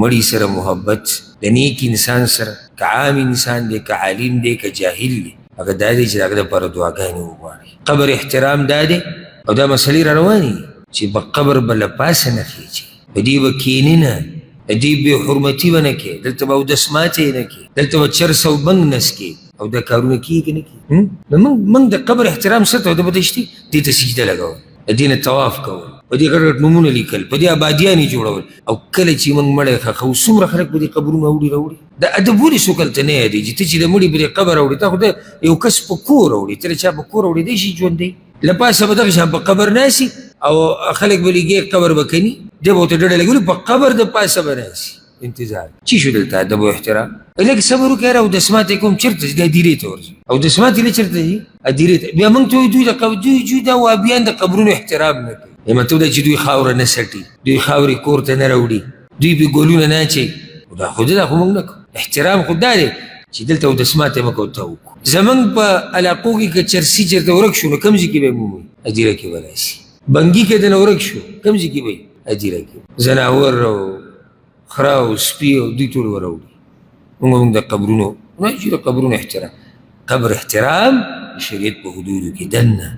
مړي سره محبت د نیک انسان سره، که عام انسان دی، که عالم دی، که جاهل دی، هغه دا دی چې د هغه دپاره دعاګانې وغواړي. قبر احترام دا دی او دا مسلې را روانې دي چې په قبر به له پاسه نه خېږي، په دې به کښېنې نه، د دې بې حرمتي به نه کوې، دلته به اودس ماتې نه کوې، دلته به چرس او بنګ نسکې او دا کارونه کېږي نه کېږي. نو موږ د قبر احترام ساته او د به دشتي دې ته سجده لګول، د دې نه طواف کول، په دې غټ غټ نومونه لیکل، په دې آبادیانې جوړول. او کله چې موږ مړی ښخ کوو څومره خلک په دې قبرونه راوړي. دا ادب ولې څوک هلته نه یادېږي؟ ته چې د مړي په دې قبر راوړي، تا خو د یو کس په کور راوړي، ته د چا په کور راوړي دی شي ژوندی، له پاسه به دغه شان په قبر ناسي او خلک به لګي قبر به کني، دی به ورته ډډه لګولي، په قبر د پاسه به ناسي. انتظار چی شو دلته ادب او احترام؟ لږ صبر وکړه. اودس ماتې کوم چېرته ځي؟ دا دیرې ته ورځي. اودس ماتې له چېرته ځي؟ دیرې ته. بیا موږ ته وایي دوی دا وهابیان د قبرونو احترام نه کوي. مطلب دا چې دوی خاوره نه سټي، دوی خاورې کور ته نه راوړي، دوی بې ګلونه نه اچوي. دا خو موږ نه کوو. احترام خو دا دی چې دلته اودس ماتې مه کوو، ته وکړو. زموږ په علاقو کې که چرسي چېرته ورک شو نو کوم ځای کې به یې مومي؟ هدیره کې به راشي. بنګي کې دنه ورک شو کوم ځای کې به یې؟ هدیره کې. زناور او خره او سپي او دوی ټول به راوړي. موږ د قبرونو نه چې د قبرونو احترام، قبر احترام شریعت په حدودو کې دننه.